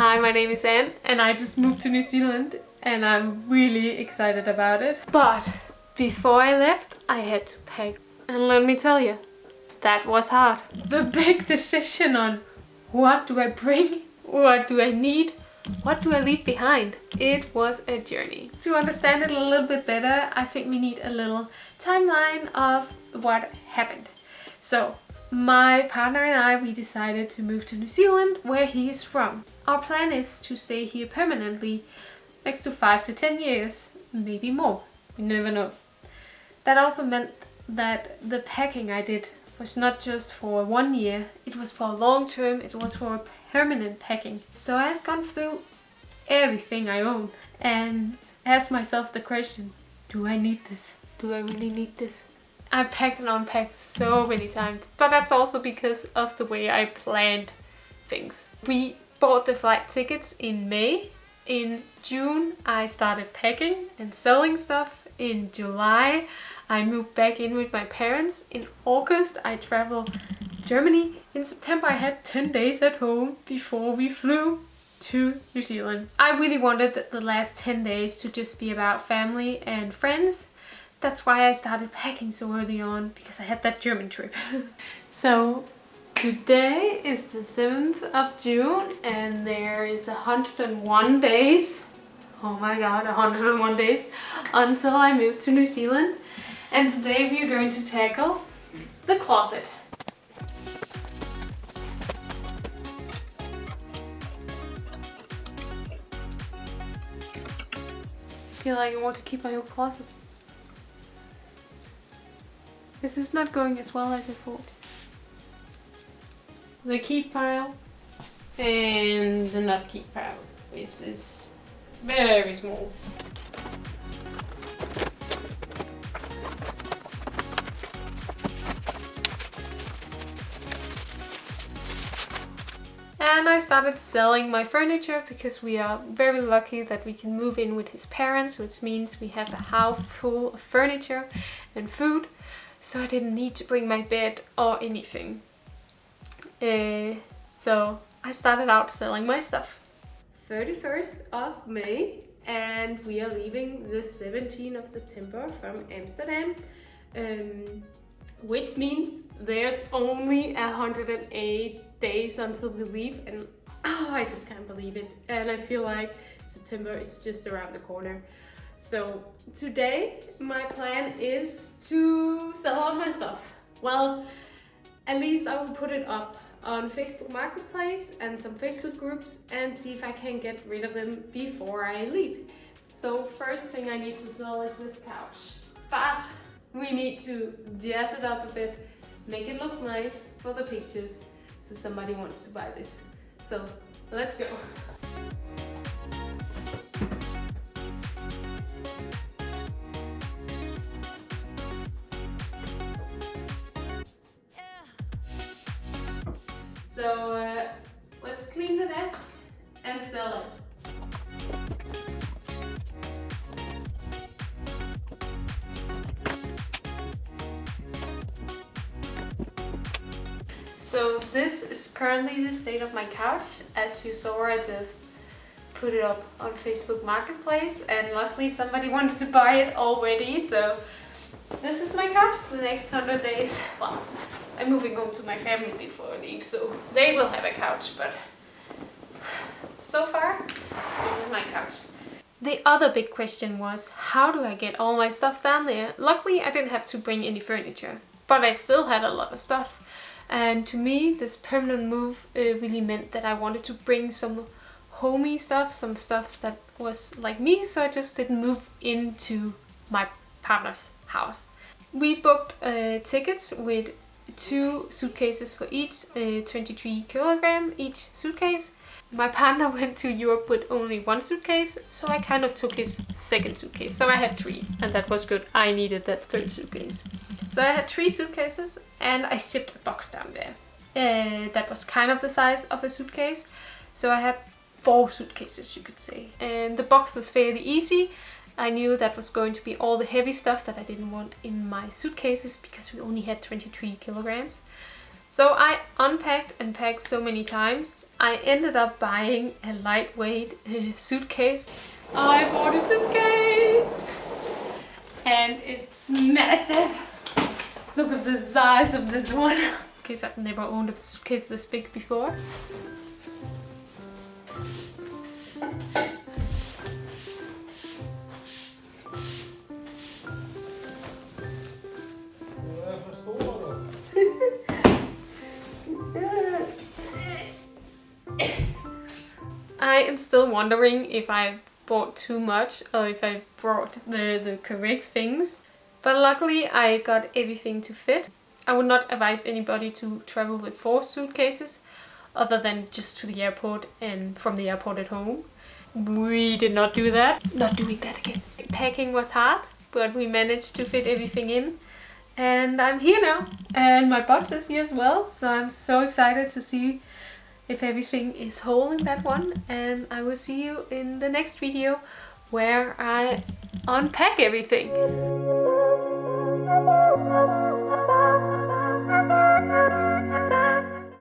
Hi, my name is Anne and I just moved to New Zealand and I'm really excited about it. But before I left, I had to pack. And let me tell you, that was hard. The big decision on what do I bring, what do I need, what do I leave behind? It was a journey. To understand it a little bit better, I think we need a little timeline of what happened. So, my partner and I, we decided to move to New Zealand, where he is from. Our plan is to stay here permanently, next to 5 to 10 years, maybe more. You never know. That also meant that the packing I did was not just for 1 year, it was for long term, it was for permanent packing. So I've gone through everything I own and asked myself the question, do I need this? Do I really need this? I packed and unpacked so many times, but that's also because of the way I planned things. We bought the flight tickets in May. In June, I started packing and selling stuff. In July, I moved back in with my parents. In August, I traveled Germany. In September, I had 10 days at home before we flew to New Zealand. I really wanted the last 10 days to just be about family and friends. That's why I started packing so early on, because I had that German trip. So today is the 7th of June and there is 101 days. Oh my god, 101 days until I move to New Zealand. And today we are going to tackle the closet. I feel like I want to keep my whole closet. This is not going as well as I thought. The keep pile and the not keep pile, which is very small. And I started selling my furniture because we are very lucky that we can move in with his parents, which means we have a house full of furniture and food. So I didn't need to bring my bed or anything. So I started out selling my stuff. 31st of May and we are leaving the 17th of September from Amsterdam. Which means there's only 108 days until we leave and I just can't believe it. And I feel like September is just around the corner. So today my plan is to sell all my stuff. Well, at least I will put it up on Facebook Marketplace and some Facebook groups and see if I can get rid of them before I leave. So first thing I need to sell is this couch. But we need to jazz it up a bit, make it look nice for the pictures so somebody wants to buy this. So let's go. So let's clean the desk and sell it. So this is currently the state of my couch. As you saw, I just put it up on Facebook Marketplace and luckily somebody wanted to buy it already. So this is my couch the next 100 days. Well, I'm moving home to my family before I leave, so they will have a couch, but so far, this is my couch. The other big question was, how do I get all my stuff down there? Luckily, I didn't have to bring any furniture, but I still had a lot of stuff. And to me, this permanent move really meant that I wanted to bring some homey stuff, some stuff that was like me, so I just didn't move into my partner's house. We booked tickets with 2 suitcases for each, 23 kilogram each suitcase. My partner went to Europe with only 1 suitcase, so I kind of took his second suitcase. So I had 3, and that was good. I needed that 3rd suitcase. So I had 3 suitcases, and I shipped a box down there. That was kind of the size of a suitcase. So I had 4 suitcases, you could say. And the box was fairly easy. I knew that was going to be all the heavy stuff that I didn't want in my suitcases because we only had 23 kilograms. So I unpacked and packed so many times. I ended up buying a lightweight suitcase. I bought a suitcase! And it's massive! Look at the size of this one. Because I've never owned a suitcase this big before. I am still wondering if I bought too much or if I brought the correct things. But luckily I got everything to fit. I would not advise anybody to travel with 4 suitcases other than just to the airport and from the airport at home. We did not do that. Not doing that again. Packing was hard, but we managed to fit everything in. And I'm here now. And my box is here as well. So I'm so excited to see if everything is whole in that one. And I will see you in the next video where I unpack everything.